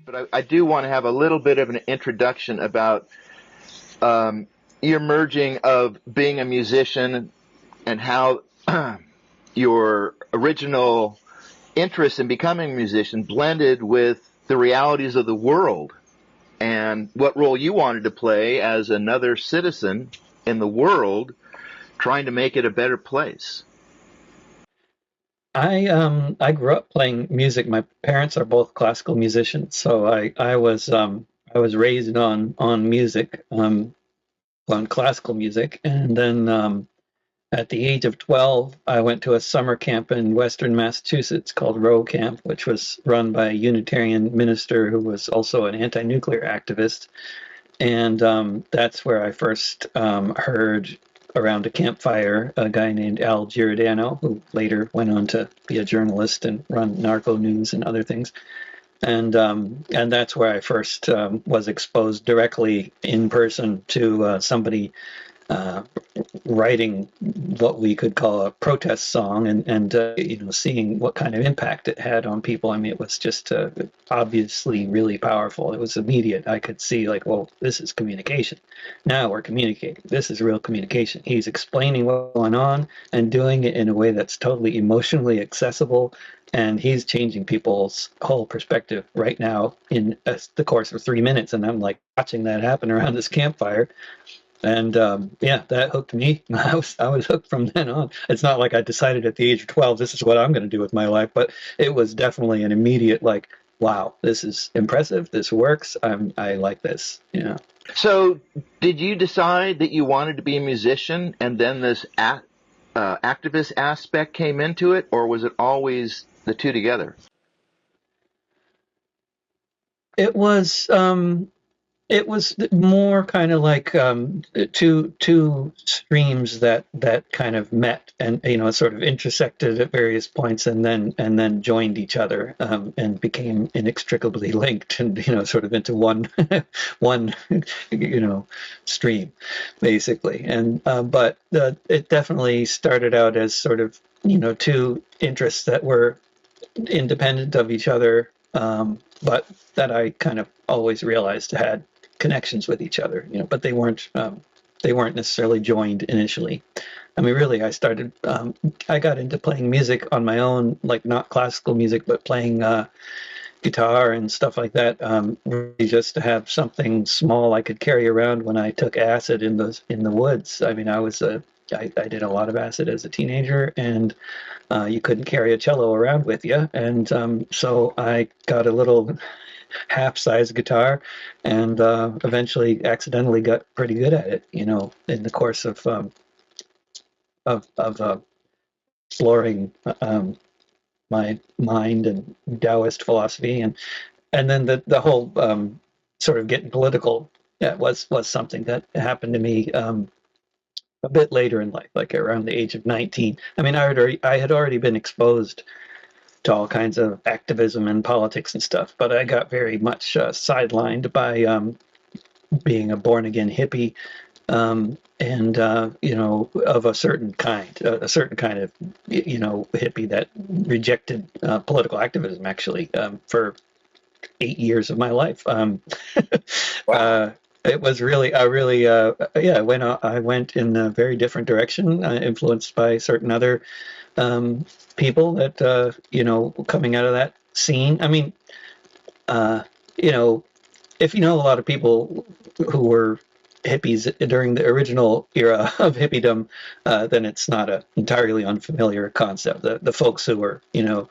But I do want to have a little bit of an introduction about your merging of being a musician and how your original interest in becoming a musician blended with the realities of the world and what role you wanted to play as another citizen in the world trying to make it a better place. I grew up playing music. My parents are both classical musicians, so I was raised on music, on classical music, and then at the age of 12, I went to a summer camp in Western Massachusetts called Row Camp, which was run by a Unitarian minister who was also an anti-nuclear activist. And that's where I first heard around a campfire a guy named Al Giordano, who later went on to be a journalist and run Narco News and other things. And that's where I first was exposed directly in person to somebody uh, writing what we could call a protest song, and you know, seeing what kind of impact it had on people. I mean, it was just obviously really powerful. It was immediate. I could see, like, well, this is communication. Now we're communicating. This is real communication. He's explaining what's going on and doing it in a way that's totally emotionally accessible, and he's changing people's whole perspective right now in the course of 3 minutes. And I'm like watching that happen around this campfire, and yeah, that hooked me. I was hooked from then on. It's not like I decided at the age of 12 this is what I'm going to do with my life, but it was definitely an immediate, like, wow, this is impressive. This works. I like this. Yeah. So, did you decide that you wanted to be a musician and then this activist aspect came into it, or was it always the two together? It was it was more kind of like two streams that kind of met, and you know, sort of intersected at various points, and then joined each other, and became inextricably linked, and you know, sort of into one one you know, stream, basically. And but it definitely started out as sort of, you know, two interests that were independent of each other, but that I kind of always realized had connections with each other, you know, but they weren't necessarily joined initially. I mean, really, I got into playing music on my own, like not classical music, but playing guitar and stuff like that, really just to have something small I could carry around when I took acid in the woods. I mean, I did a lot of acid as a teenager, and you couldn't carry a cello around with you, and so I got a little half-size guitar, and eventually accidentally got pretty good at it, you know, in the course of exploring my mind and Taoist philosophy, and then the whole sort of getting political, yeah, was something that happened to me a bit later in life, like around the age of 19. I mean, I had already been exposed to all kinds of activism and politics and stuff, but I got very much sidelined by being a born again hippie, and you know, of a certain kind of, you know, hippie that rejected political activism, actually, for 8 years of my life. Wow. It was really, yeah, I went in a very different direction, influenced by certain other people that, you know, coming out of that scene. I mean, you know, if you know a lot of people who were hippies during the original era of hippiedom, then it's not an entirely unfamiliar concept. The folks who were, you know,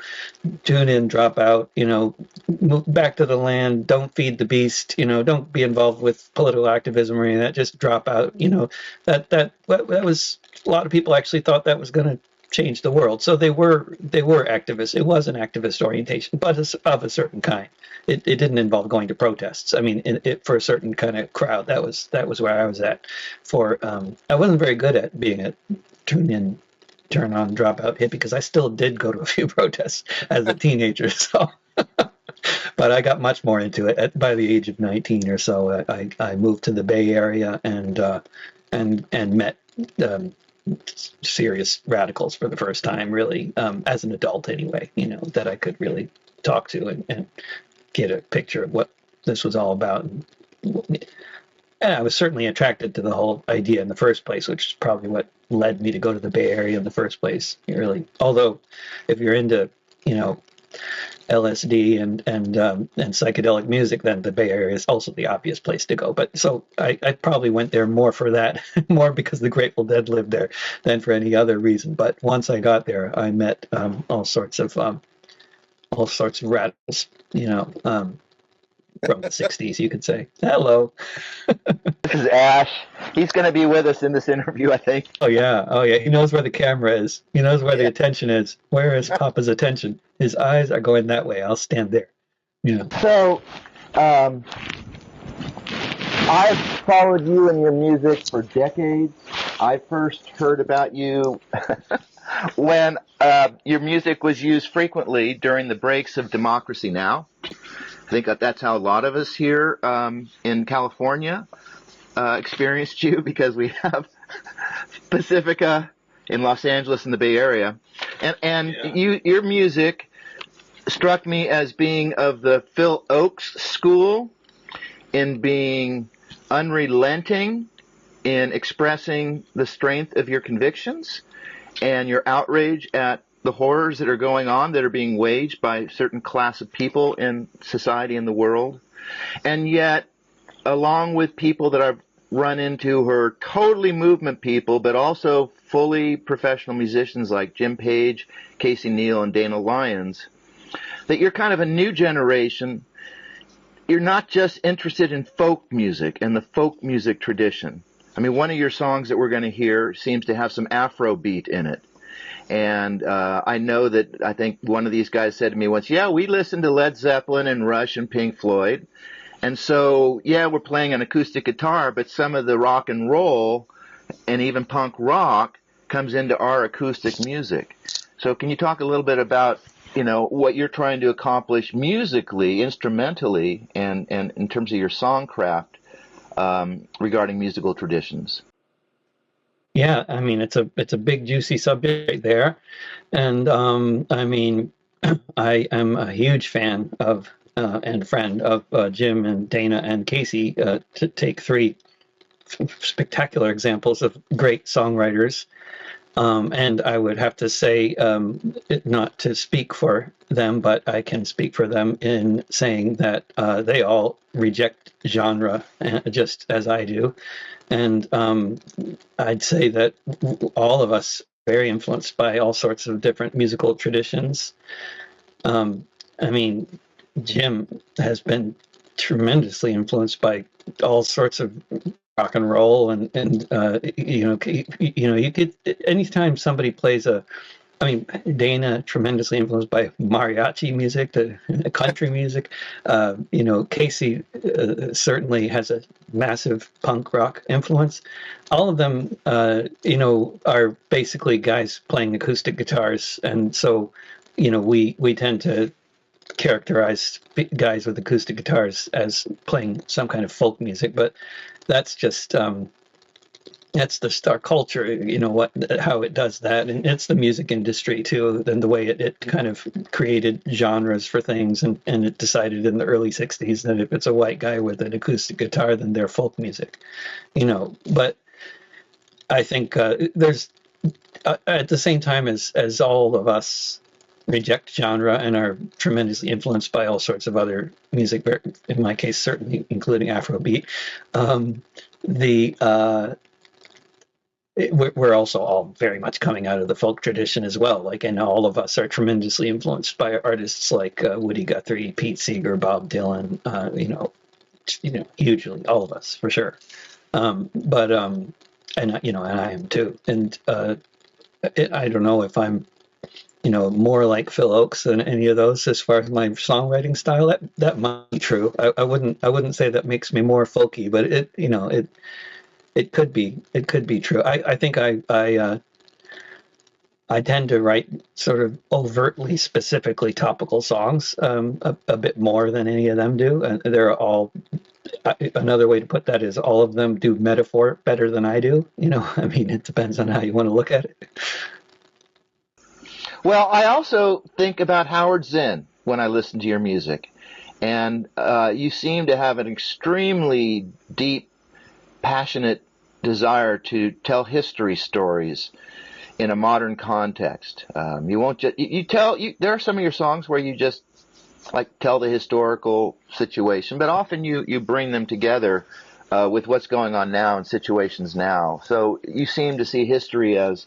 tune in, drop out, you know, move back to the land, don't feed the beast, you know, don't be involved with political activism or any of that, just drop out, you know, that was, a lot of people actually thought that was going to change the world. So they were activists. It was an activist orientation, but of a certain kind. It didn't involve going to protests. I mean, for a certain kind of crowd, that was where I was at. For I wasn't very good at being a tune in, turn on, drop out hippie, because I still did go to a few protests as a teenager. So, but I got much more into it by the age of 19 or so. I moved to the Bay Area and met serious radicals for the first time, really, as an adult anyway, that I could really talk to and get a picture of what this was all about. And I was certainly attracted to the whole idea in the first place, which is probably what led me to go to the Bay Area in the first place. Really, although if you're into, LSD and psychedelic music, then the Bay Area is also the obvious place to go. But so I probably went there more for that, more because the Grateful Dead lived there than for any other reason. But once I got there, I met all sorts of radicals, from the 60s, you could say. Hello. This is Ash. He's going to be with us in this interview, I think. Oh yeah. He knows where the camera is. He knows where the attention is. Where is Papa's attention? His eyes are going that way. I'll stand there. So, I've followed you and your music for decades. I first heard about you when your music was used frequently during the breaks of Democracy Now! I think that's how a lot of us here in California experienced you, because we have Pacifica in Los Angeles and the Bay Area. And your music struck me as being of the Phil Oakes school, in being unrelenting in expressing the strength of your convictions and your outrage at the horrors that are going on, that are being waged by a certain class of people in society and the world. And yet, along with people that I've run into who are totally movement people, but also fully professional musicians like Jim Page, Casey Neal, and Dana Lyons, that you're kind of a new generation. You're not just interested in folk music and the folk music tradition. I mean, one of your songs that we're going to hear seems to have some Afro beat in it. And I know that, I think one of these guys said to me once, we listened to Led Zeppelin and Rush and Pink Floyd. And so, we're playing an acoustic guitar, but some of the rock and roll and even punk rock comes into our acoustic music. So can you talk a little bit about, what you're trying to accomplish musically, instrumentally, and in terms of your songcraft regarding musical traditions? Yeah, I mean, it's a big juicy subject there, and I mean, I am a huge fan of and friend of Jim and Dana and Casey, to take three spectacular examples of great songwriters. And I would have to say, not to speak for them, but I can speak for them in saying that they all reject genre just as I do. And I'd say that all of us are very influenced by all sorts of different musical traditions. I mean, Jim has been tremendously influenced by all sorts of rock and roll, and you could, anytime somebody plays Dana, tremendously influenced by mariachi music, the country music. Casey certainly has a massive punk rock influence. All of them, are basically guys playing acoustic guitars, and so, we tend to characterize guys with acoustic guitars as playing some kind of folk music, but that's just that's the star culture, how it does that, and it's the music industry too, and the way it kind of created genres for things, and it decided in the early 60s that if it's a white guy with an acoustic guitar, then they're folk music, But I think there's at the same time as all of us reject genre and are tremendously influenced by all sorts of other music, in my case certainly including Afrobeat, we're also all very much coming out of the folk tradition as well. And all of us are tremendously influenced by artists like Woody Guthrie, Pete Seeger, Bob Dylan. Hugely, all of us for sure. And I am too. And I don't know if I'm, more like Phil Oakes than any of those as far as my songwriting style. That might be true. I wouldn't say that makes me more folky, but it could be true. I think I I tend to write sort of overtly, specifically topical songs a bit more than any of them do. And they're all, another way to put that is all of them do metaphor better than I do. I mean, it depends on how you want to look at it. Well, I also think about Howard Zinn when I listen to your music. And you seem to have an extremely deep, passionate desire to tell history stories in a modern context. You won't just there are some of your songs where you just like tell the historical situation, but often you bring them together with what's going on now and situations now. So you seem to see history as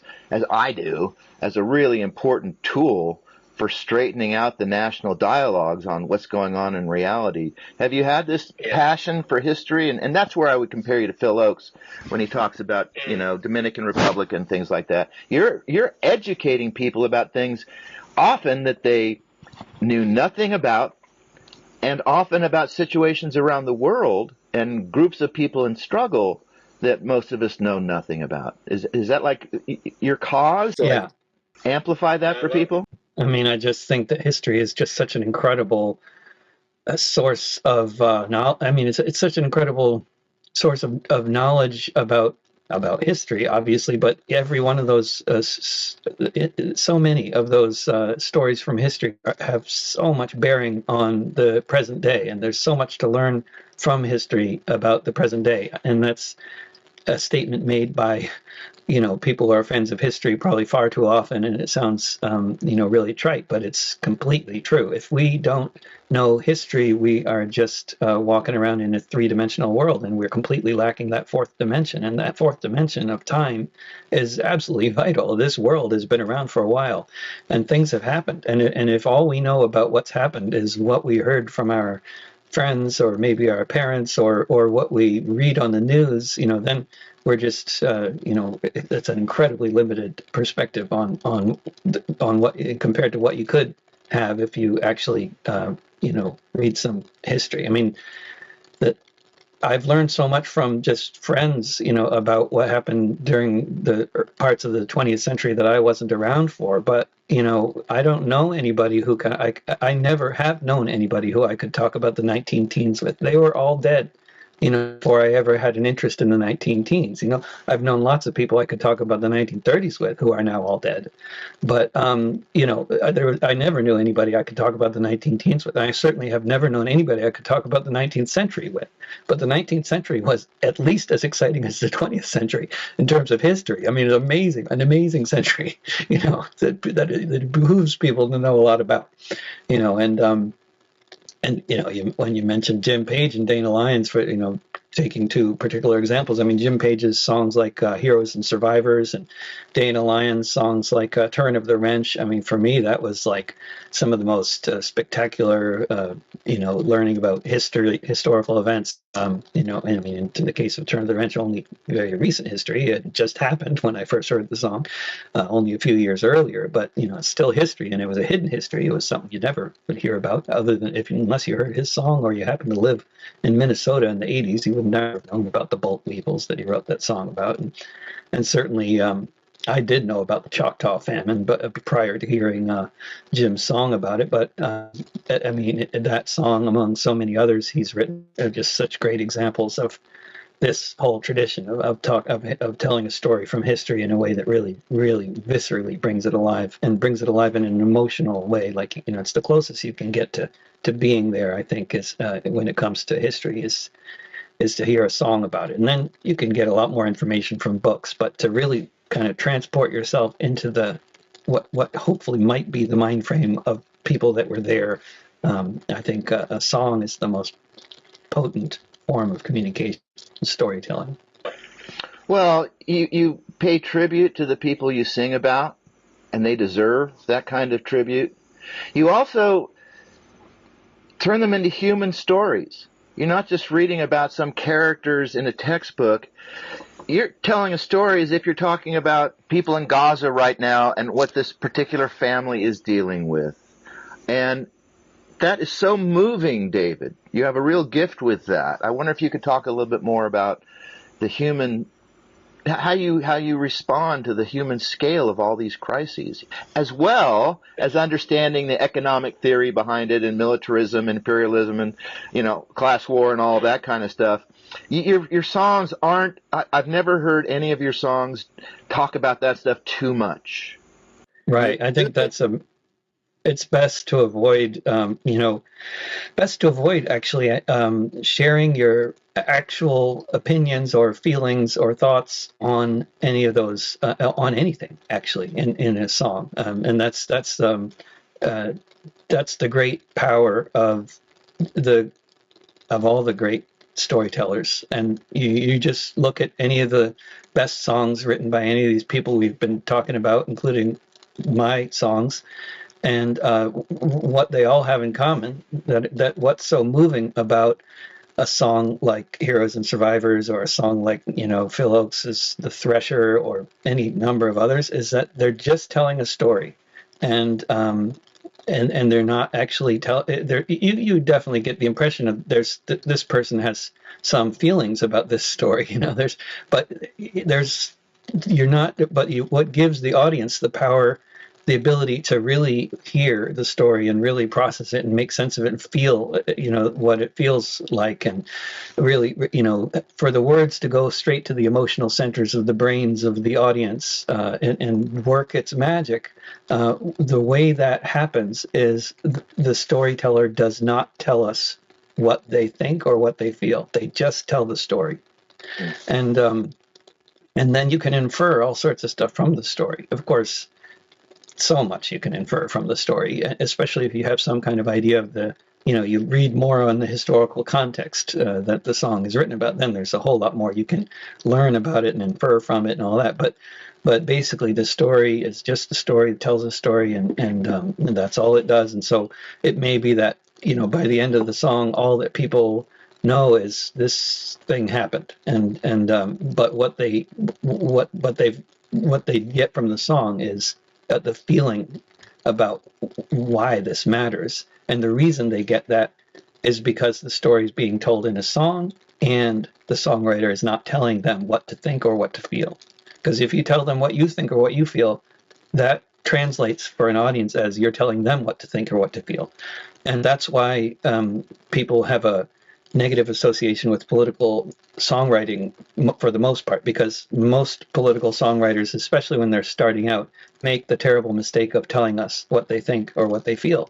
I do, as a really important tool for straightening out the national dialogues on what's going on in reality. Have you had this passion for history? And that's where I would compare you to Phil Oakes when he talks about, Dominican Republic and things like that. You're educating people about things often that they knew nothing about, and often about situations around the world and groups of people in struggle that most of us know nothing about. Is that like your cause? Yeah. Amplify that for people? I mean, I just think that history is just such an incredible source of knowledge. I mean, it's such an incredible source of knowledge about history, obviously, but every one of those, so many of those stories from history have so much bearing on the present day, and there's so much to learn from history about the present day, and that's a statement made by people who are fans of history probably far too often, and it sounds really trite, but it's completely true. If we don't know history, we are just walking around in a three-dimensional world, and we're completely lacking that fourth dimension, and that fourth dimension of time is absolutely vital. This world has been around for a while, and things have happened, and if all we know about what's happened is what we heard from our friends or maybe our parents or what we read on the news, then we're just that's an incredibly limited perspective on what, compared to what you could have if you actually read some history. I mean, that I've learned so much from just friends, about what happened during the parts of the 20th century that I wasn't around for. But, I don't know anybody who I never have known anybody who I could talk about the 19 teens with. They were all dead, before I ever had an interest in the 19 teens. I've known lots of people I could talk about the 1930s with who are now all dead. But, I never knew anybody I could talk about the 19 teens with. And I certainly have never known anybody I could talk about the 19th century with. But the 19th century was at least as exciting as the 20th century in terms of history. I mean, it's amazing, an amazing century, that it behooves people to know a lot about, when you mentioned Jim Page and Dana Lyons, for taking two particular examples, I mean, Jim Page's songs like Heroes and Survivors, and Dana Lyons' songs like Turn of the Wrench. I mean, for me, that was like some of the most spectacular, learning about historical events. I mean, in the case of Turn of the Wrench, only very recent history. It just happened when I first heard the song, only a few years earlier. But it's still history, and it was a hidden history. It was something you never would hear about, other than unless you heard his song or you happened to live in Minnesota in the 80s. You would never have known about the bolt weevils that he wrote that song about, and certainly. I did know about the Choctaw famine, but prior to hearing Jim's song about it. But I mean, that song, among so many others he's written, are just such great examples of this whole tradition of telling a story from history in a way that really, really viscerally brings it alive, and brings it alive in an emotional way. Like, it's the closest you can get to being there, I think, is when it comes to history, is to hear a song about it. And then you can get a lot more information from books, but to really kind of transport yourself into the what hopefully might be the mind frame of people that were there, I think a song is the most potent form of communication and storytelling. Well, you pay tribute to the people you sing about, and they deserve that kind of tribute. You also turn them into human stories. You're not just reading about some characters in a textbook. You're telling a story as if you're talking about people in Gaza right now and what this particular family is dealing with. And that is so moving, David. You have a real gift with that. I wonder if you could talk a little bit more about the human how you respond to the human scale of all these crises, as well as understanding the economic theory behind it, and militarism, and imperialism, and class war, and all that kind of stuff. Your songs aren't. I've never heard any of your songs talk about that stuff too much. Right. I think it's best to avoid, best to avoid actually sharing your actual opinions or feelings or thoughts on any of those, on anything actually in a song. And that's the great power of all the great storytellers. And you just look at any of the best songs written by any of these people we've been talking about, including my songs, and what they all have in common, that what's so moving about a song like Heroes and Survivors, or a song like Phil Oakes's The Thresher, or any number of others, is that they're just telling a story. And they're not actually you definitely get the impression of this person has some feelings about this story, what gives the audience the power, the ability to really hear the story and really process it and make sense of it and feel, what it feels like, and really, for the words to go straight to the emotional centers of the brains of the audience, and work its magic. The way that happens is the storyteller does not tell us what they think or what they feel. They just tell the story. And then you can infer all sorts of stuff from the story. Of course, so much you can infer from the story, especially if you have some kind of idea of you read more on the historical context that the song is written about. Then there's a whole lot more you can learn about it and infer from it and all that. But basically, the story is just the story. It tells a story, and that's all it does. And so it may be that by the end of the song, all that people know is this thing happened, but what they get from the song is the feeling about why this matters. And the reason they get that is because the story is being told in a song, and the songwriter is not telling them what to think or what to feel. Because if you tell them what you think or what you feel, that translates for an audience as you're telling them what to think or what to feel. And that's why people have a negative association with political songwriting for the most part, because most political songwriters, especially when they're starting out, make the terrible mistake of telling us what they think or what they feel.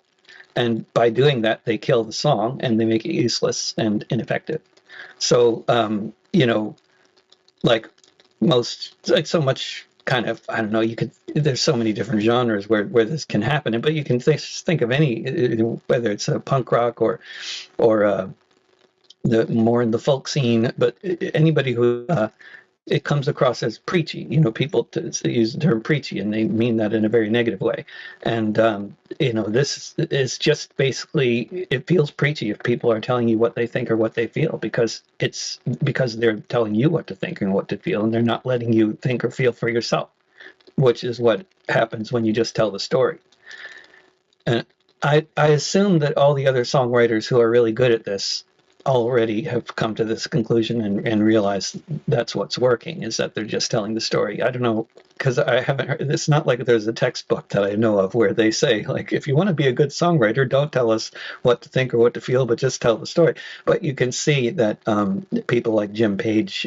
And by doing that, they kill the song and they make it useless and ineffective. So, so much kind of, I don't know, there's so many different genres where this can happen, but you can think of any, whether it's a punk rock or the more in the folk scene, but anybody who it comes across as preachy. People use the term preachy, and they mean that in a very negative way. And this is just basically, it feels preachy if people are telling you what they think or what they feel, because they're telling you what to think and what to feel, and they're not letting you think or feel for yourself, which is what happens when you just tell the story. And I assume that all the other songwriters who are really good at this already have come to this conclusion and realized that's what's working, is that they're just telling the story. I don't know, because I haven't heard, it's not like there's a textbook that I know of where they say, like, if you want to be a good songwriter, don't tell us what to think or what to feel, but just tell the story. But you can see that people like Jim Page,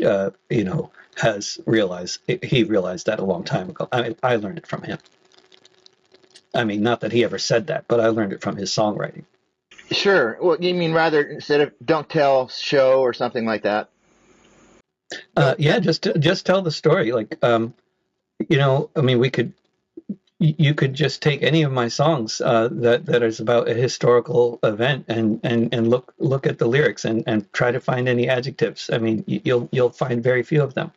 has realized that a long time ago. I learned it from him. I mean, not that he ever said that, but I learned it from his songwriting. Sure. Well, you mean rather, instead of don't tell, show, or something like that? Yeah, just tell the story. Like, you could just take any of my songs that is about a historical event and look at the lyrics and try to find any adjectives. I mean, you'll find very few of them.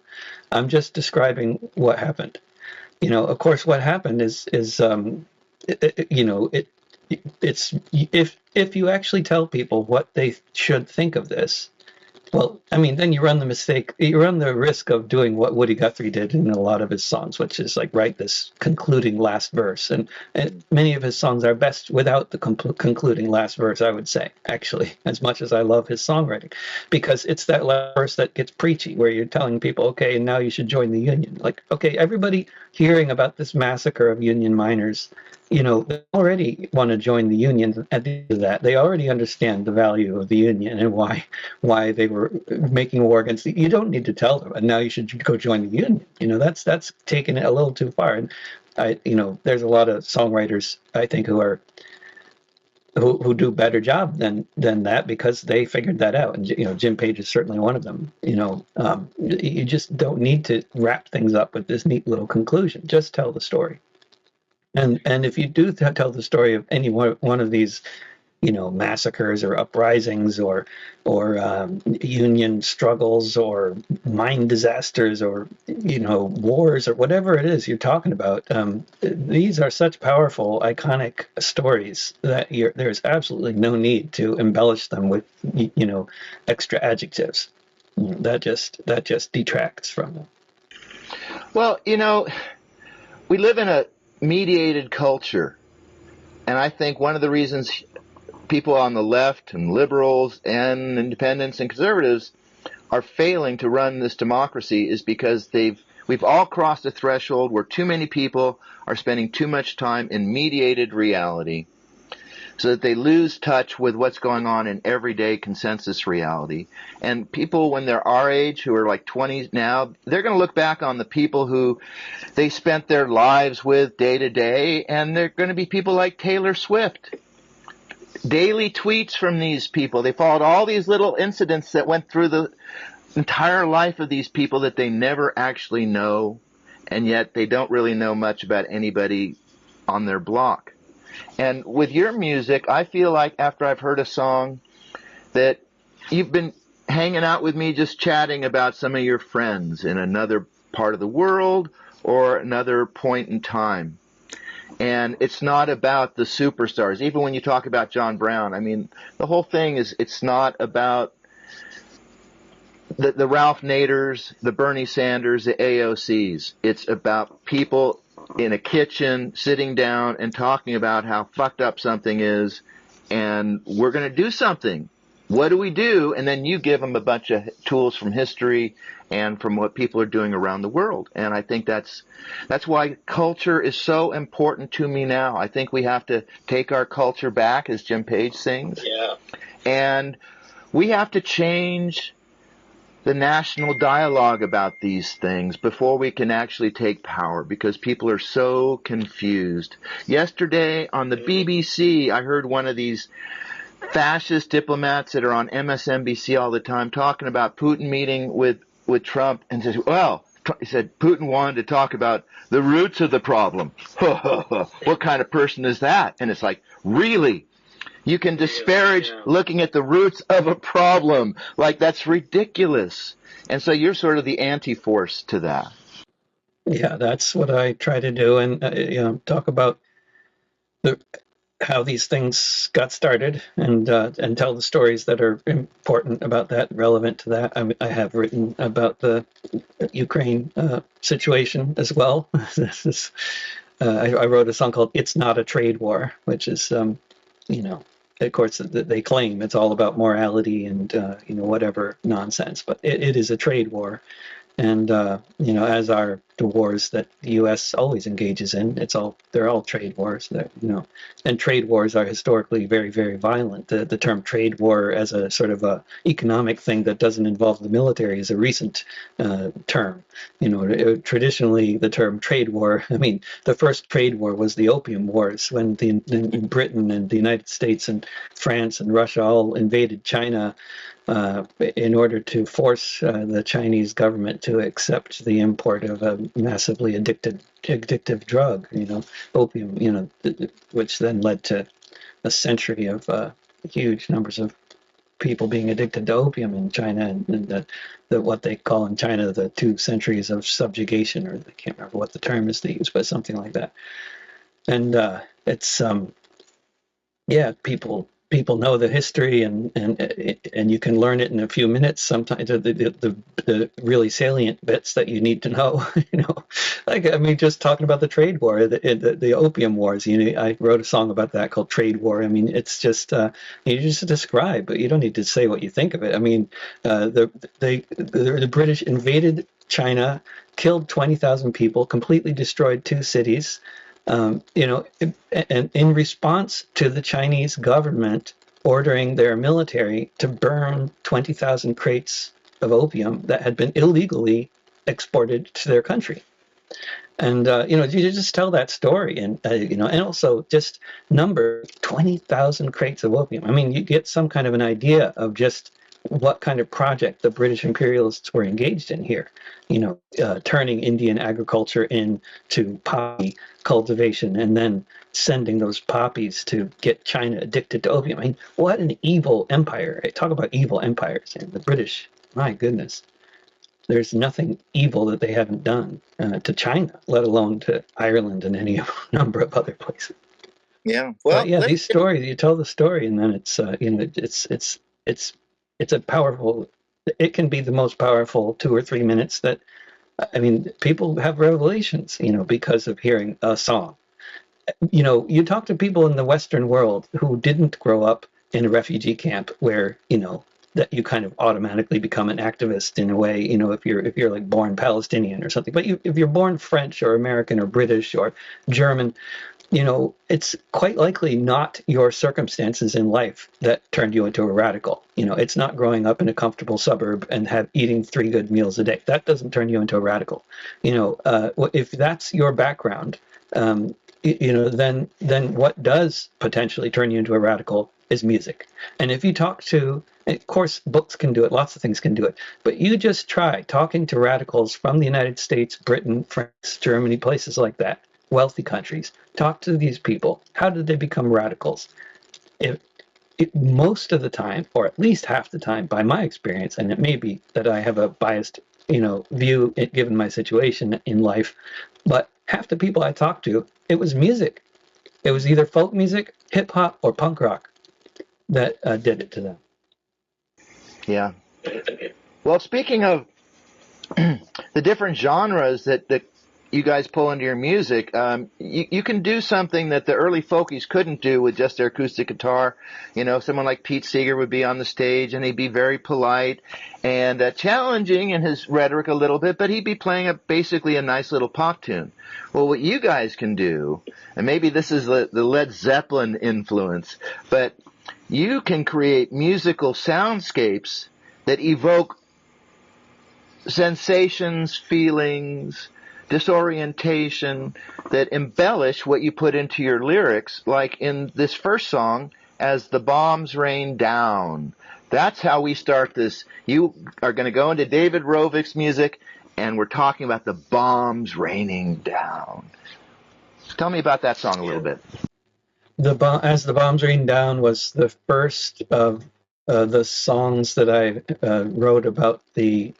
I'm just describing what happened. Of course, what happened is it's if you actually tell people what they should think of this, Well, I mean, then you run the risk of doing what Woody Guthrie did in a lot of his songs, which is like write this concluding last verse. And many of his songs are best without the concluding last verse, I would say, actually, as much as I love his songwriting, because it's that last verse that gets preachy, where you're telling people, okay, and now you should join the union. Like, okay, everybody hearing about this massacre of union miners, they already want to join the union. At the end of that, they already understand the value of the union and why they were making war against you don't need to tell them, and now you should go join the union. That's taking it a little too far. And there's a lot of songwriters, I think, who do better job than that, because they figured that out. And Jim Page is certainly one of them. You just don't need to wrap things up with this neat little conclusion. Just tell the story. And if you do tell the story of any one of these, massacres or uprisings or union struggles or mine disasters or wars or whatever it is you're talking about, these are such powerful, iconic stories that there's absolutely no need to embellish them with extra adjectives. That just detracts from them. Well, we live in a mediated culture, and I think one of the reasons people on the left and liberals and independents and conservatives are failing to run this democracy is because we've all crossed a threshold where too many people are spending too much time in mediated reality, so that they lose touch with what's going on in everyday consensus reality. And people, when they're our age, who are like 20s now, they're going to look back on the people who they spent their lives with day to day, and they're going to be people like Taylor Swift. Daily tweets from these people. They followed all these little incidents that went through the entire life of these people that they never actually know, and yet they don't really know much about anybody on their block. And with your music, I feel like after I've heard a song that you've been hanging out with me, just chatting about some of your friends in another part of the world or another point in time. And it's not about the superstars. Even when you talk about John Brown, I mean, the whole thing is, it's not about the Ralph Naders, the Bernie Sanders, the AOCs. It's about people in a kitchen sitting down and talking about how fucked up something is, and we're going to do something. What do we do? And then you give them a bunch of tools from history and from what people are doing around the world. And I think that's why culture is so important to me now. I think we have to take our culture back, as Jim Page sings. Yeah. And we have to change the national dialogue about these things before we can actually take power, because people are so confused. Yesterday on the BBC, I heard one of these fascist diplomats that are on MSNBC all the time talking about Putin meeting with Trump, and says, well, he said Putin wanted to talk about the roots of the problem. What kind of person is that? And it's like, really? You can disparage looking at the roots of a problem. Like, that's ridiculous. And so you're sort of the anti-force to that. Yeah, that's what I try to do, and talk about how these things got started, and tell the stories that are important about that, relevant to that. I have written about the Ukraine situation as well. I wrote a song called "It's Not a Trade War," which is, of course, they claim it's all about morality and whatever nonsense, but it is a trade war. And as are the wars that the U.S. always engages in, they're all trade wars. And trade wars are historically very, very violent. The term trade war as a sort of a economic thing that doesn't involve the military is a recent term. Traditionally the term trade war. I mean, the first trade war was the Opium Wars, when Britain and the United States and France and Russia all invaded China. In order to force the Chinese government to accept the import of a massively addictive drug, opium, which then led to a century of huge numbers of people being addicted to opium in China, and what they call in China the 2 centuries of subjugation, or I can't remember what the term is they use, but something like that. And it's people people know the history, and you can learn it in a few minutes. Sometimes the really salient bits that you need to know, like, I mean, just talking about the trade war, the opium wars. I wrote a song about that called Trade War. I mean, it's just you just describe, but you don't need to say what you think of it. I mean, the British invaded China, killed 20,000 people, completely destroyed two cities. And in response to the Chinese government ordering their military to burn 20,000 crates of opium that had been illegally exported to their country. And, you just tell that story, and also just number 20,000 crates of opium. I mean, you get some kind of an idea of just what kind of project the British imperialists were engaged in here, turning Indian agriculture into poppy cultivation and then sending those poppies to get China addicted to opium. I mean, what an evil empire. Talk about evil empires. And the British, my goodness. There's nothing evil that they haven't done to China, let alone to Ireland and any number of other places. Yeah. Well, but yeah, these stories, you tell the story, and then it's it's a powerful. It can be the most powerful 2 or 3 minutes that, I mean, people have revelations, because of hearing a song. You talk to people in the Western world who didn't grow up in a refugee camp where, that you kind of automatically become an activist in a way, if you're like born Palestinian or something. But if you're born French or American or British or German, it's quite likely not your circumstances in life that turned you into a radical. It's not growing up in a comfortable suburb and eating 3 good meals a day. That doesn't turn you into a radical. If that's your background, then what does potentially turn you into a radical is music. And if you talk to, of course, books can do it, lots of things can do it, but you just try talking to radicals from the United States, Britain, France, Germany, places like that, wealthy countries. Talk to these people. How did they become radicals? Most of the time, or at least half the time, by my experience, and it may be that I have a biased, view given my situation in life, but half the people I talked to, it was music. It was either folk music, hip hop, or punk rock that did it to them. Yeah. Well, speaking of the different genres that you guys pull into your music, you can do something that the early folkies couldn't do with just their acoustic guitar. Someone like Pete Seeger would be on the stage and he'd be very polite and challenging in his rhetoric a little bit, but he'd be playing basically a nice little pop tune. Well, what you guys can do, and maybe this is the Led Zeppelin influence, but you can create musical soundscapes that evoke sensations, feelings, disorientation, that embellish what you put into your lyrics, like in this first song, As the Bombs Rain Down. That's how we start this. You are going to go into David Rovics' music, and we're talking about the bombs raining down. Tell me about that song a little bit. As the Bombs Rain Down was the first of the songs that I wrote about the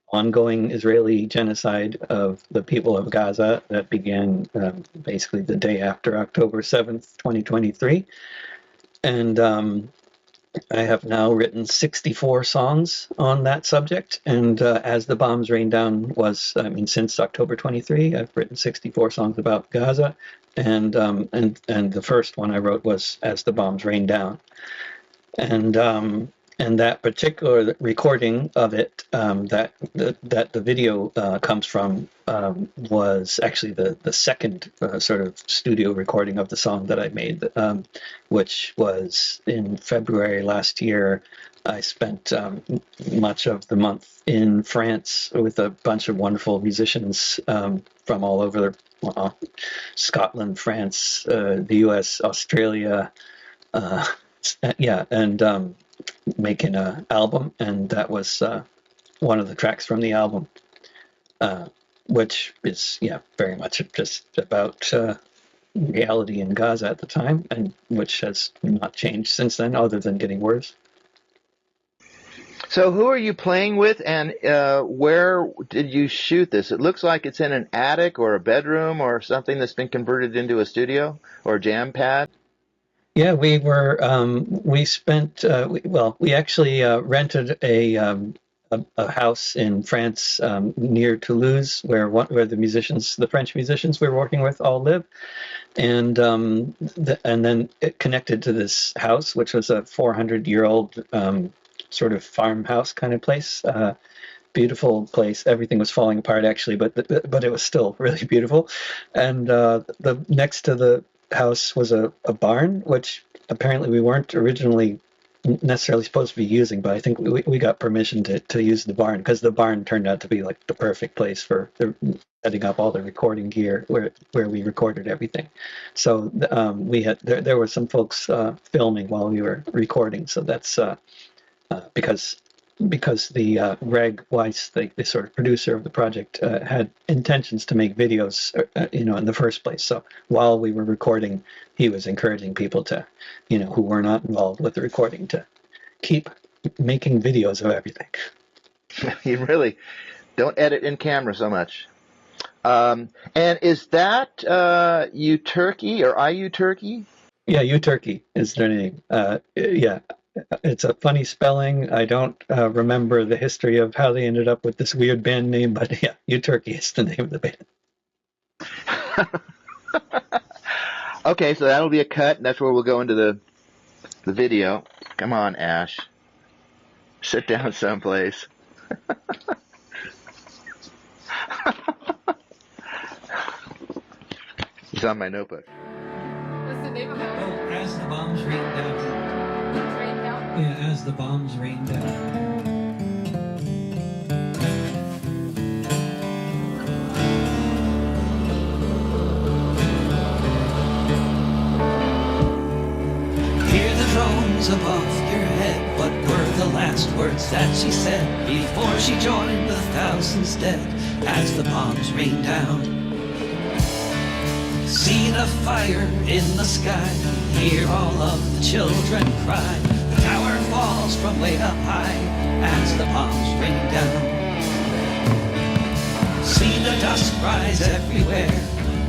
ongoing Israeli genocide of the people of Gaza that began basically the day after October 7th, 2023. And I have now written 64 songs on that subject. And As the Bombs Rain Down since October 23, I've written 64 songs about Gaza. And the first one I wrote was As the Bombs Rain Down. And that particular recording of it, that the video comes from, was actually the second sort of studio recording of the song that I made, which was in February last year. I spent much of the month in France with a bunch of wonderful musicians from all over Scotland, France, the U.S., Australia, and making an album, and that was one of the tracks from the album, which is very much just about reality in Gaza at the time, and which has not changed since then, other than getting worse. So who are you playing with, and where did you shoot this? It looks like it's in an attic or a bedroom or something that's been converted into a studio or a jam pad. Yeah, we spent, we actually rented a house in France near Toulouse where the French musicians we were working with all live. And then it connected to this house, which was a 400-year-old sort of farmhouse kind of place. Beautiful place. Everything was falling apart actually, but it was still really beautiful. And the next to the house was a barn, which apparently we weren't originally necessarily supposed to be using, but I think we got permission to use the barn because the barn turned out to be like the perfect place for setting up all the recording gear where we recorded everything. So we had there were some folks filming while we were recording, so that's because the Greg Weiss, the sort of producer of the project, had intentions to make videos, in the first place. So while we were recording, he was encouraging people to, who were not involved with the recording, to keep making videos of everything. You really don't edit in camera so much. And is that you Turkey or IU Turkey? Yeah, U Turkey is their name. Yeah, it's a funny spelling. I don't remember the history of how they ended up with this weird band name, but yeah, U Turkey is the name of the band. Okay, so that'll be a cut, and that's where we'll go into the video. Come on, Ash. Sit down someplace. He's on my notebook. What's the name of it? Oh, as the bombs rain down. Rain down? Yeah, as the bombs rain down. Hear the drones above your head. What were the last words that she said before she joined the thousands dead as the bombs rain down? See the fire in the sky, hear all of the children cry. The tower falls from way up high as the bombs rain down. See the dust rise everywhere,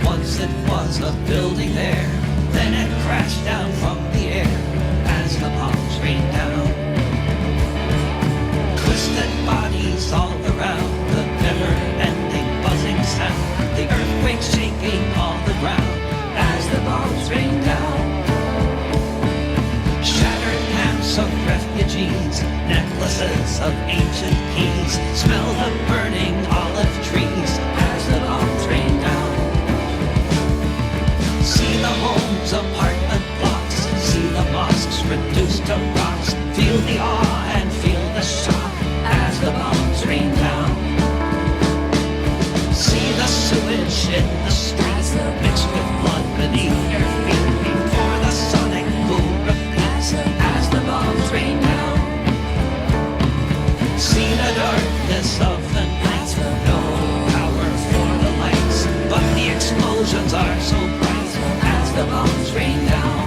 once it was a building there. Then it crashed down from the air as the bombs rain down. Twisted bodies all around, the never-ending buzzing sound. The earthquake shaking all the ground as the bombs rain down. Shattered camps of refugees, necklaces of ancient keys. Smell the burning olive trees as the bombs rain down. See the homes, apartment blocks, see the mosques reduced to rocks. Feel the awe and feel the shock as the bombs rain down. See the sewage in the streets, mixed with blood beneath your feet. Before the sonic boom repeats as the bombs rain down. See the darkness of the night, no power for the lights, but the explosions are so bright as the bombs rain down.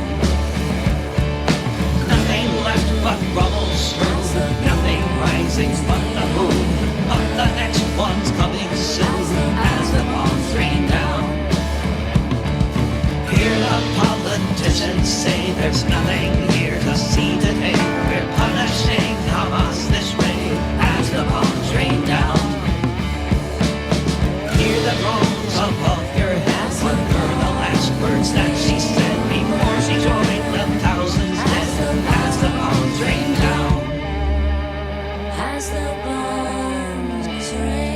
Nothing left but rubble strewn, nothing rising but the boom. But the next one's coming soon as the bombs rain down. Hear the politicians say there's nothing here to see today. We're punishing Hamas this way as the bombs rain down. Hear the drones above your head. What were the last words that she said before she joined the thousands dead as the bombs rain down? As the bombs rain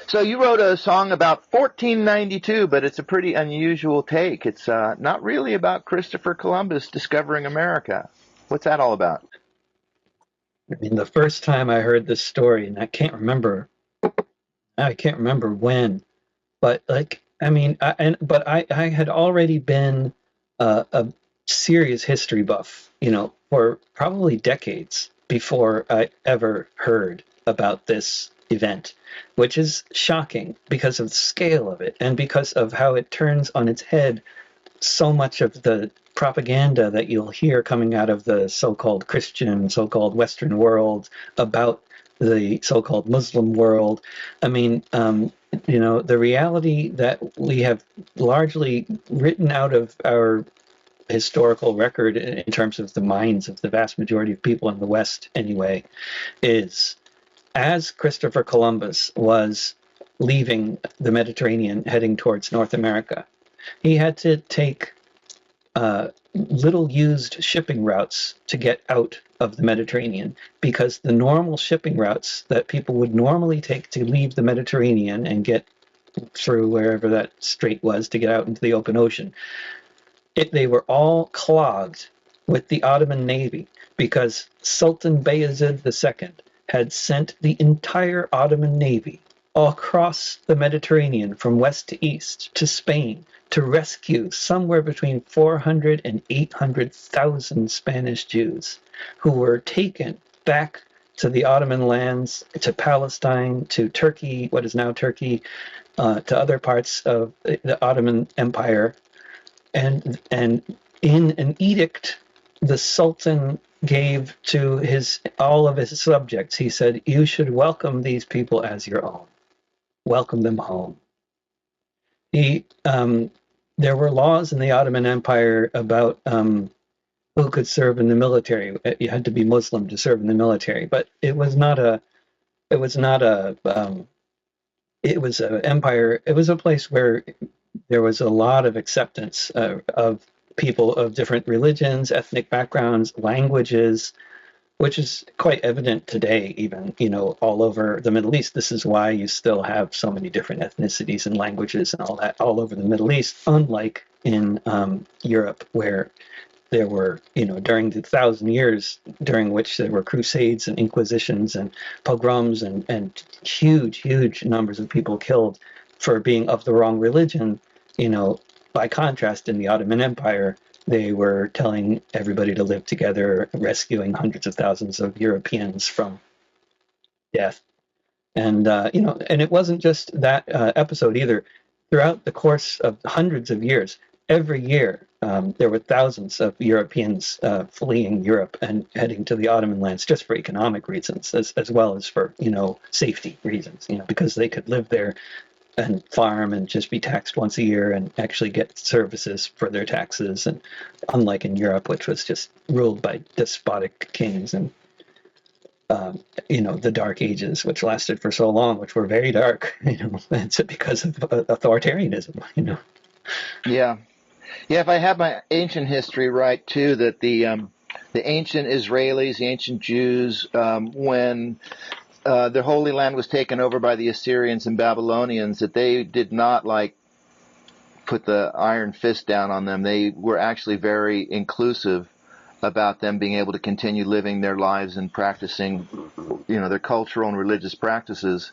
So you wrote a song about 1492, but it's a pretty unusual take. It's not really about Christopher Columbus discovering America. What's that all about? I mean, the first time I heard this story, and I can't remember when, but like, I mean, I had already been a serious history buff, for probably decades. before I ever heard about this event, which is shocking because of the scale of it and because of how it turns on its head so much of the propaganda that you'll hear coming out of the so-called Christian, so-called Western world about the so-called Muslim world. I mean, the reality that we have largely written out of our historical record in terms of the minds of the vast majority of people in the West anyway, is as Christopher Columbus was leaving the Mediterranean heading towards North America, he had to take little used shipping routes to get out of the Mediterranean, because the normal shipping routes that people would normally take to leave the Mediterranean and get through wherever that strait was to get out into the open ocean, they were all clogged with the Ottoman Navy, because Sultan Bayezid II had sent the entire Ottoman Navy all across the Mediterranean from west to east to Spain to rescue somewhere between 400 and 800,000 Spanish Jews who were taken back to the Ottoman lands, to Palestine, to Turkey, what is now Turkey, to other parts of the Ottoman Empire. And in an edict the Sultan gave to all of his subjects, he said, "You should welcome these people as your own. Welcome them home." There were laws in the Ottoman Empire about who could serve in the military. You had to be Muslim to serve in the military, but it was an empire. It was a place where there was a lot of acceptance of people of different religions, ethnic backgrounds, languages, which is quite evident today, even, all over the Middle East. This is why you still have so many different ethnicities and languages and all that all over the Middle East, unlike in Europe, where there were, during the 1,000 years during which there were crusades and inquisitions and pogroms and huge, huge numbers of people killed for being of the wrong religion. By contrast, in the Ottoman Empire, they were telling everybody to live together, rescuing hundreds of thousands of Europeans from death. And, and it wasn't just that episode either. Throughout the course of hundreds of years, every year, there were thousands of Europeans fleeing Europe and heading to the Ottoman lands just for economic reasons, as well as for, safety reasons, because they could live there and farm and just be taxed once a year and actually get services for their taxes. And unlike in Europe, which was just ruled by despotic kings and, the Dark Ages, which lasted for so long, which were very dark, it's because of authoritarianism, Yeah. Yeah, if I have my ancient history right, too, that the ancient Israelis, the ancient Jews, when the Holy Land was taken over by the Assyrians and Babylonians, that they did not put the iron fist down on them. They were actually very inclusive about them being able to continue living their lives and practicing, their cultural and religious practices.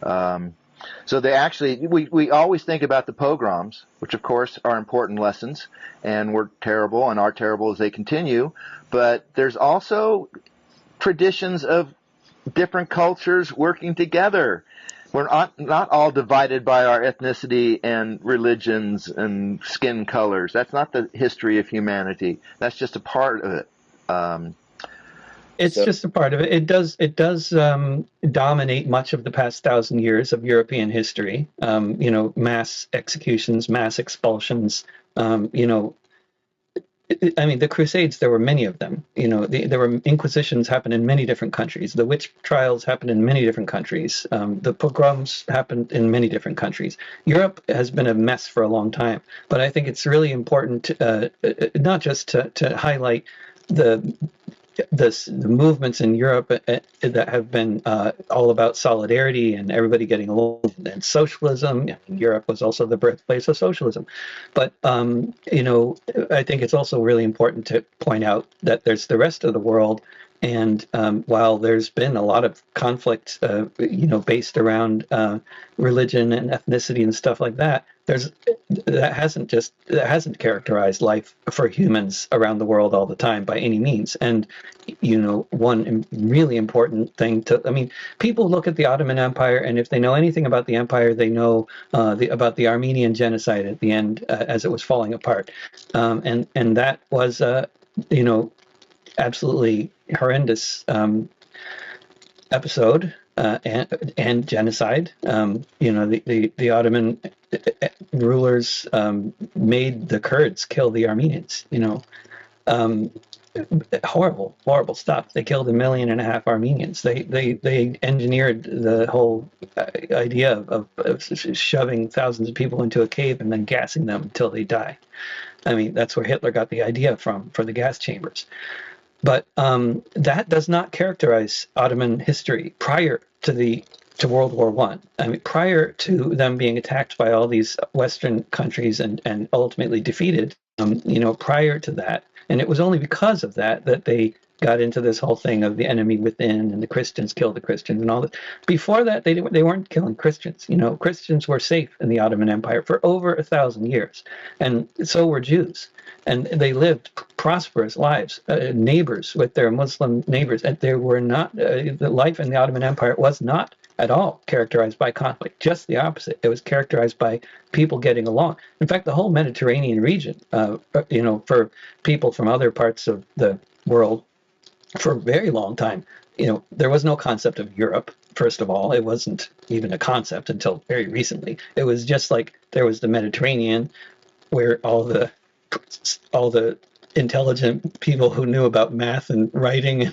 So they actually, we always think about the pogroms, which of course are important lessons and were terrible and are terrible as they continue. But there's also traditions of different cultures working together. We're not all divided by our ethnicity and religions and skin colors. That's not the history of humanity. That's just a part of it. It's just a part of it. It does dominate much of the past 1,000 years of European history. Mass executions, mass expulsions. The Crusades, there were many of them. There were inquisitions happen in many different countries. The witch trials happened in many different countries. The pogroms happened in many different countries. Europe has been a mess for a long time, but I think it's really important to, not just to highlight the movements in Europe that have been all about solidarity and everybody getting along, and socialism. Europe was also the birthplace of socialism. But, I think it's also really important to point out that there's the rest of the world. And while there's been a lot of conflict, based around religion and ethnicity and stuff like that, that hasn't characterized life for humans around the world all the time by any means. And one really important thing people look at the Ottoman Empire, and if they know anything about the empire, they know about the Armenian genocide at the end as it was falling apart, and that was absolutely horrendous episode and genocide. The Ottoman rulers made the Kurds kill the Armenians. Horrible stuff. They killed 1.5 million Armenians. They engineered the whole idea of shoving thousands of people into a cave and then gassing them until they die. I mean, that's where Hitler got the idea from for the gas chambers. But that does not characterize Ottoman history prior to World War I. I mean, prior to them being attacked by all these Western countries and ultimately defeated, prior to that, and it was only because of that they got into this whole thing of the enemy within and the Christians kill the Christians and all that. Before that, they weren't killing Christians. Christians were safe in the Ottoman Empire for over 1,000 years, and so were Jews. And they lived prosperous lives, neighbors with their Muslim neighbors. And there were not, the life in the Ottoman Empire was not at all characterized by conflict, just the opposite. It was characterized by people getting along. In fact, the whole Mediterranean region, for people from other parts of the world, for a very long time, there was no concept of Europe. First of all, it wasn't even a concept until very recently. It was just like there was the Mediterranean, where all the intelligent people who knew about math and writing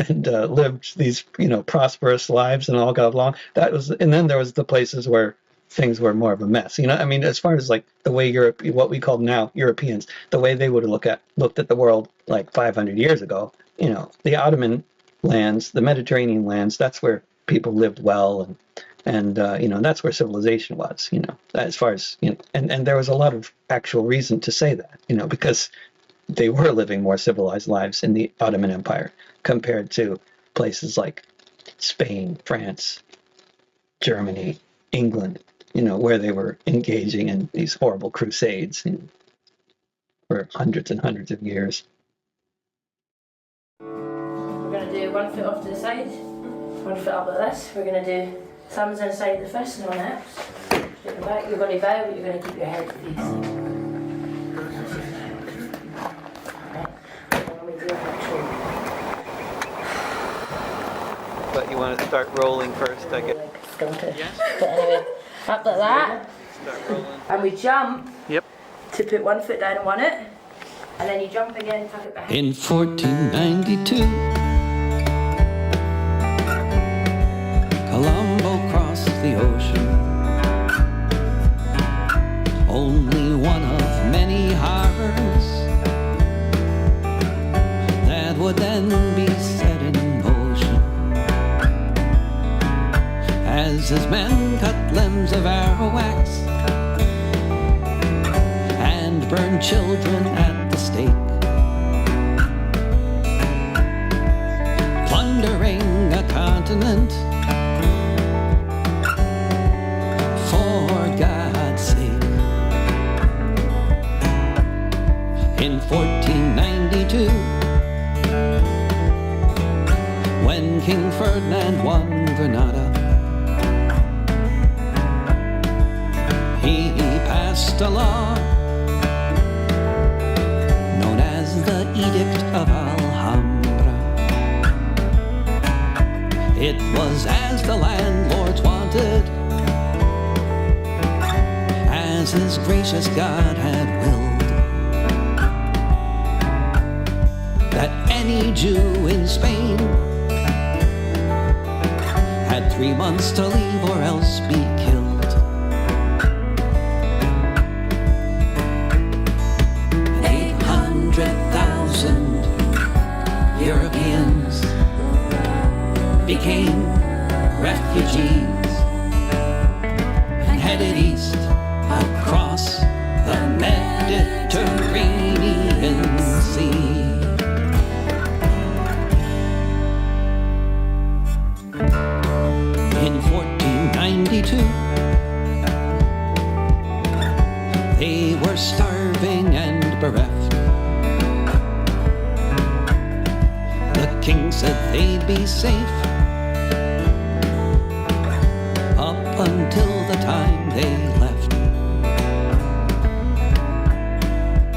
and lived these prosperous lives and all got along. And then there was the places where things were more of a mess. As far as like the way what we call now Europeans, the way they would have looked at the world like 500 years ago. The Ottoman lands, the Mediterranean lands, that's where people lived well, and that's where civilization was. As far as and there was a lot of actual reason to say that. Because they were living more civilized lives in the Ottoman Empire compared to places like Spain, France, Germany, England. Where they were engaging in these horrible crusades for hundreds and hundreds of years. We're going to do 1 foot off to the side, 1 foot up like this. We're going to do thumbs inside the fist, no hips. Straight back. You're going to bow, but you're going to keep your head facing. Alright. And we do an actual. But you want to start rolling first, I guess. Don't it? Yeah. But anyway, up like that. Start rolling. And we jump. Yep. To put 1 foot down and 1 it. And then you jump again, tuck it back. In 1492, Colombo crossed the ocean, only one of many harbors that would then be set in motion, as his men cut limbs of Arawaks and burned children at the stake, plundering a continent for God's sake. In 1492, when King Ferdinand won Granada, he passed a law known as the Edict of Alhambra. It was as the landlords wanted, as his gracious God had willed, that any Jew in Spain had 3 months to leave or else be killed. 800,000 Europeans became refugees and headed east across the Mediterranean Sea. In 1492, be safe up until the time they left.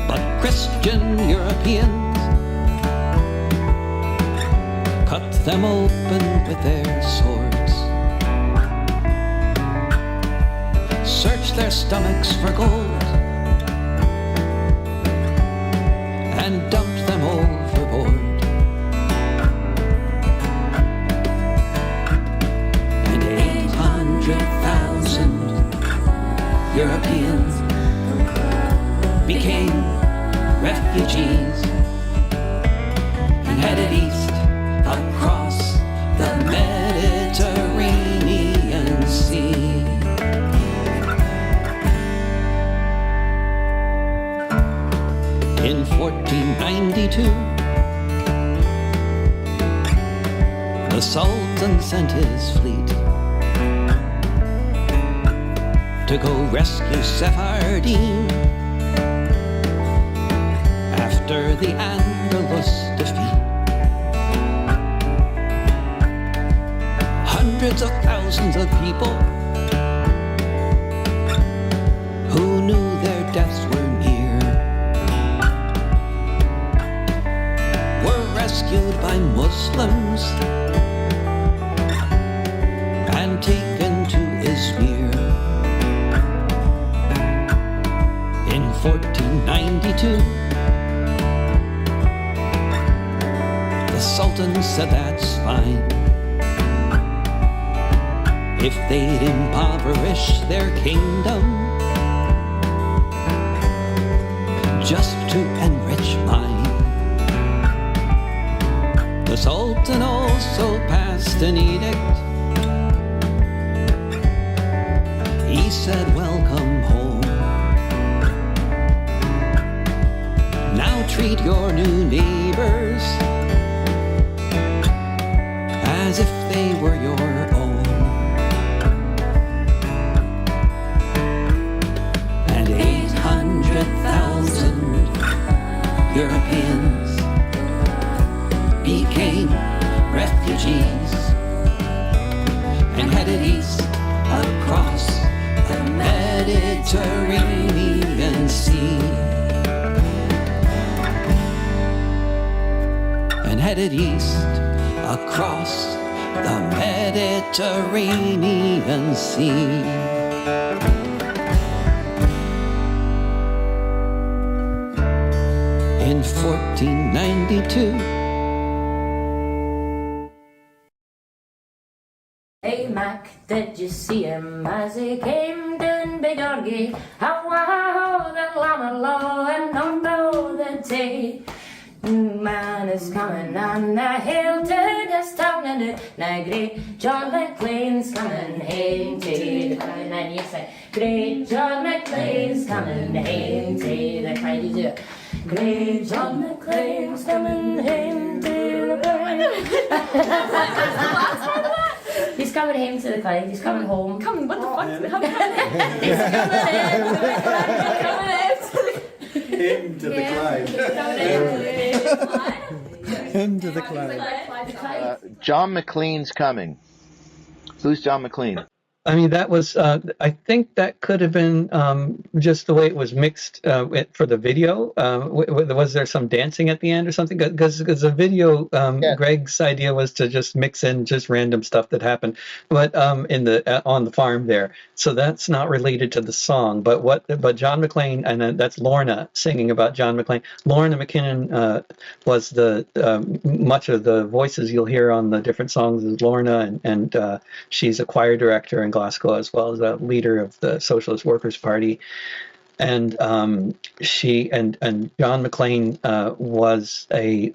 But Christian Europeans cut them open with their swords, searched their stomachs for gold, and dumped them overboard. And 800,000 Europeans became refugees and headed east across the Mediterranean Sea. In 1492, the Sultan sent his fleet to go rescue Sephardim after the Andalus defeat. Hundreds of thousands of people who knew their deaths were near were rescued by Muslims and taken to Izmir. In 1492, the Sultan said that's fine if they'd impoverish their kingdom just to enrich mine. The Sultan also passed an edict. He said, welcome home. Now treat your new neighbors as if they were your own. And 800,000 Europeans became refugees and headed east across the Mediterranean Sea. And headed east across the Mediterranean Sea. In 1492, Hey Mac, did you see him as he came down Big Orgy? How wow, the llama low and don't know the day. Man is coming on the hill to the town and it. Now great John McLean's coming home to the Clyde. And you say, great John McLean's coming home to the Clyde. You do it. Great John McLean's coming home to the Clyde. He's coming home to the Clyde. He's coming home. Come, what the fuck? He's coming Into the Clyde. Into the Clyde. John McLean's coming. Who's John McLean? I mean, that was, I think that could have been just the way it was mixed for the video. Was there some dancing at the end or something? Because the video, Greg's idea was to just mix in just random stuff that happened, but on the farm there. So that's not related to the song. But John McLean, and that's Lorna singing about John McLean. Lorna McKinnon was the much of the voices you'll hear on the different songs is Lorna, and she's a choir director in Glasgow as well as a leader of the Socialist Workers' Party. And she and John McLean was a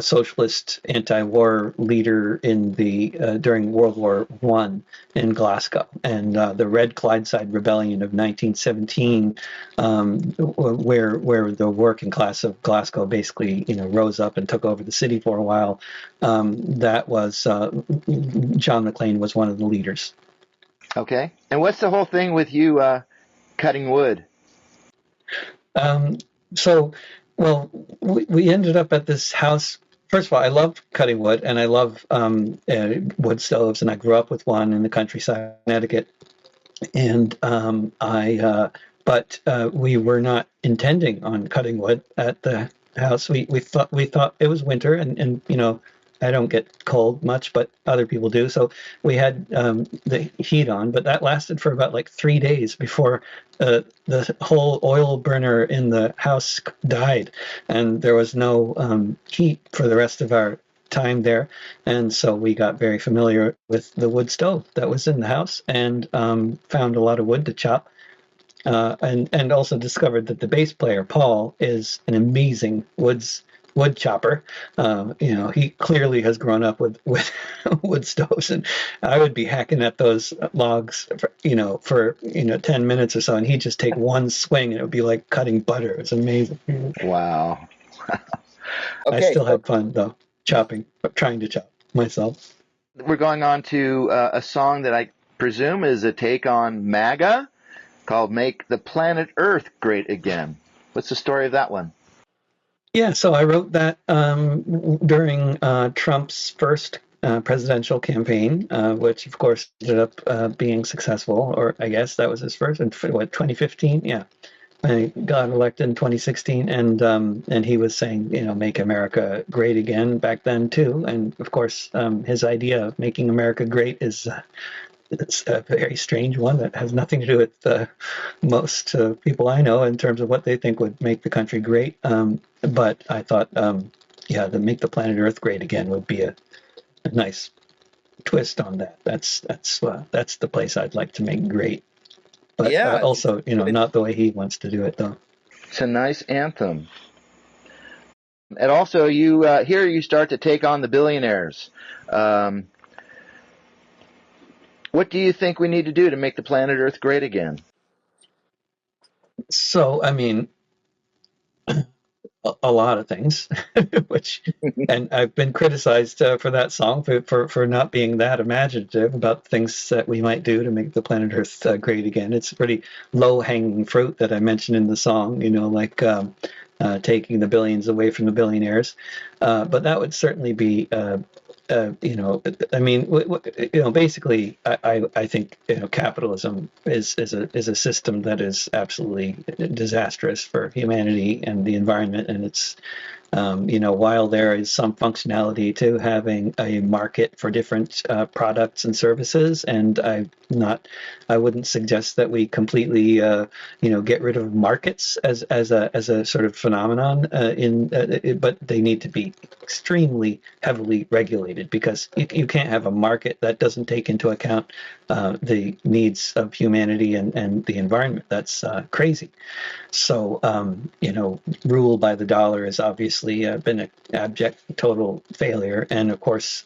socialist anti-war leader in the during World War I in Glasgow, and the Red Clydeside Rebellion of 1917, where the working class of Glasgow basically rose up and took over the city for a while. That was John McLean was one of the leaders. Okay, and what's the whole thing with you cutting wood? We ended up at this house first of all, I love cutting wood, and I love wood stoves, and I grew up with one in the countryside of Connecticut. And but we were not intending on cutting wood at the house. We thought it was winter, and I don't get cold much, but other people do. So we had the heat on, but that lasted for about like 3 days before the whole oil burner in the house died, and there was no heat for the rest of our time there. And so we got very familiar with the wood stove that was in the house, and found a lot of wood to chop, and also discovered that the bass player Paul is an amazing wood chopper. He clearly has grown up with wood stoves, and I would be hacking at those logs for 10 minutes or so, and he'd just take one swing and it would be like cutting butter. It was amazing. Wow. I still had fun though, trying to chop myself. We're going on to a song that I presume is a take on MAGA called Make the Planet Earth Great Again. What's the story of that one? Yeah, so I wrote that during Trump's first presidential campaign, which of course ended up being successful, or I guess that was his first in 2015? Yeah. I got elected in 2016, and he was saying, make America great again back then too. And of course, his idea of making America great is it's a very strange one that has nothing to do with most people I know in terms of what they think would make the country great. But I thought, the make the planet Earth great again would be a nice twist on that. That's the place I'd like to make great. But also, not the way he wants to do it, though. It's a nice anthem. And also, here you start to take on the billionaires. What do you think we need to do to make the planet Earth great again? So, I mean, a lot of things, and I've been criticized for that song for not being that imaginative about things that we might do to make the planet Earth great again. It's pretty low-hanging fruit that I mentioned in the song, like taking the billions away from the billionaires. But that would certainly be, basically, I think capitalism is a system that is absolutely disastrous for humanity and the environment, and it's while there is some functionality to having a market for different products and services, and I wouldn't suggest that we completely get rid of markets as a sort of phenomenon but they need to be extremely heavily regulated, because you can't have a market that doesn't take into account the needs of humanity and the environment. That's crazy. So rule by the dollar has obviously been an abject total failure, and of course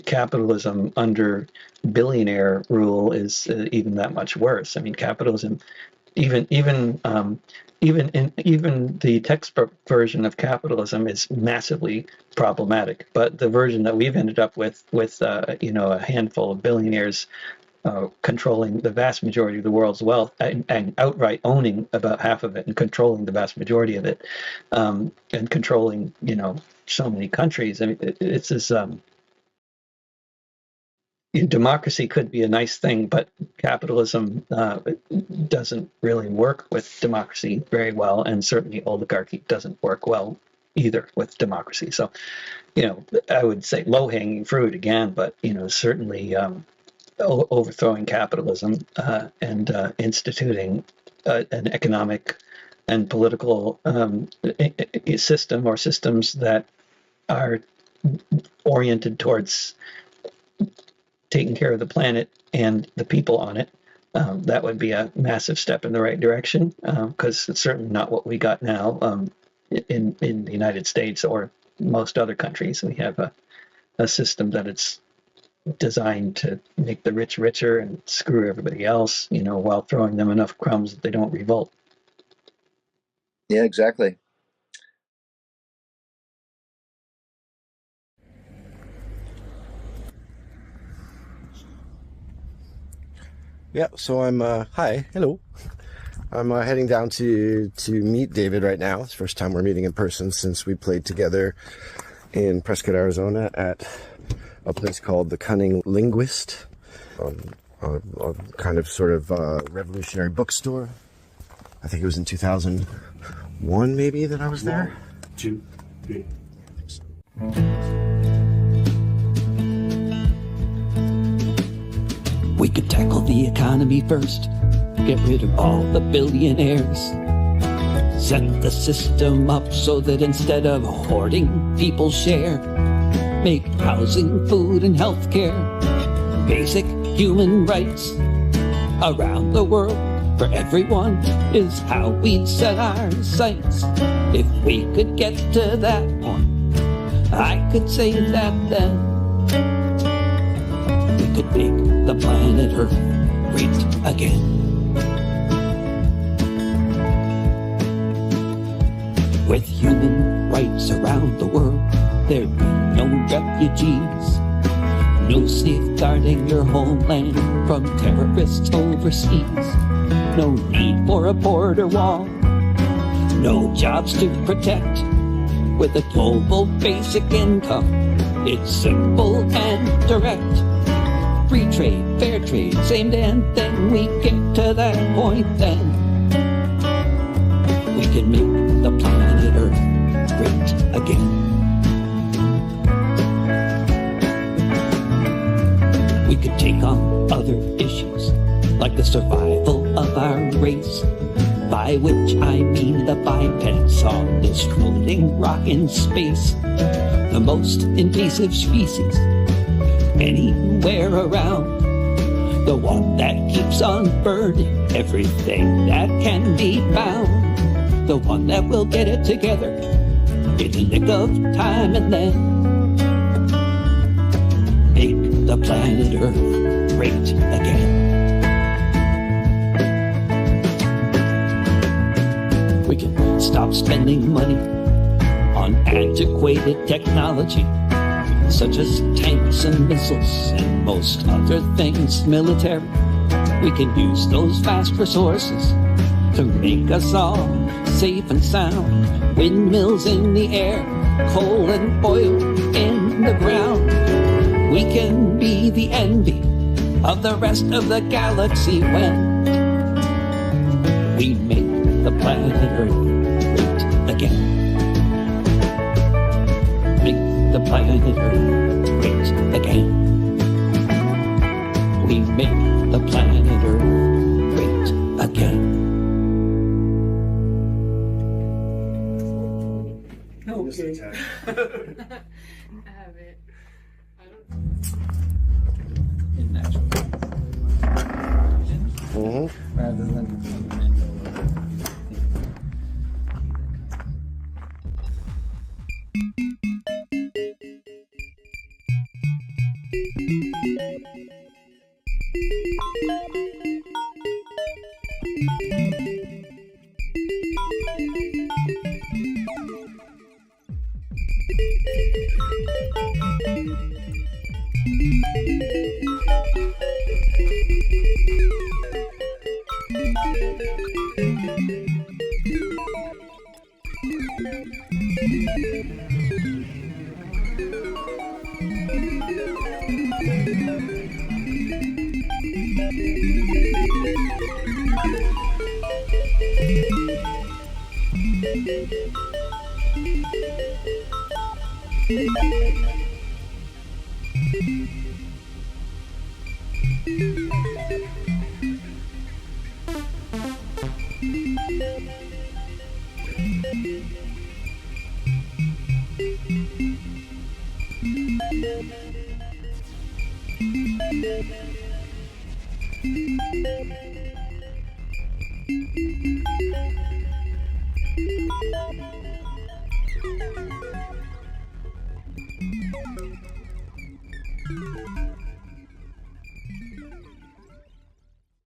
capitalism under billionaire rule is even that much worse. I mean, capitalism, even the textbook version of capitalism is massively problematic. But the version that we've ended up with a handful of billionaires controlling the vast majority of the world's wealth, and outright owning about half of it, and controlling the vast majority of it, and controlling so many countries. I mean, it's this. Democracy could be a nice thing, but capitalism doesn't really work with democracy very well, and certainly oligarchy doesn't work well either with democracy. So, I would say low-hanging fruit again, but certainly overthrowing capitalism and instituting an economic and political system, or systems that are oriented towards taking care of the planet and the people on it, that would be a massive step in the right direction, because it's certainly not what we got now in the United States or most other countries. We have a system that it's designed to make the rich richer and screw everybody else, while throwing them enough crumbs that they don't revolt. Yeah, exactly. Yeah, so I'm hello. I'm heading down to meet David right now. It's the first time we're meeting in person since we played together in Prescott, Arizona at a place called The Cunning Linguist, a kind of sort of revolutionary bookstore. I think it was in 2001 maybe that I was there. 2, 3. We could tackle the economy first, get rid of all the billionaires, set the system up so that instead of hoarding, people share, make housing, food, and healthcare basic human rights around the world for everyone is how we'd set our sights. If we could get to that point, I could say that then we could make the planet Earth great again. With human rights around the world, there'd be no refugees, no safeguarding your homeland from terrorists overseas, no need for a border wall, no jobs to protect. With a global basic income, it's simple and direct. Free trade, fair trade, same damn thing. We get to that point, then we can make the planet Earth great again. We could take on other issues, like the survival of our race, by which I mean the bipeds on this floating rock in space, the most invasive species anywhere around, the one that keeps on burning everything that can be found, the one that will get it together in the nick of time and then make the planet Earth great again. We can stop spending money on antiquated technology, such as tanks and missiles and most other things military. We can use those vast resources to make us all safe and sound. Windmills in the air, coal and oil in the ground. We can be the envy of the rest of the galaxy when we make the planet Earth great again. Make the planet Earth great again. We make the planet Earth great again. Okay. I have it. I don't. In natural. Rather than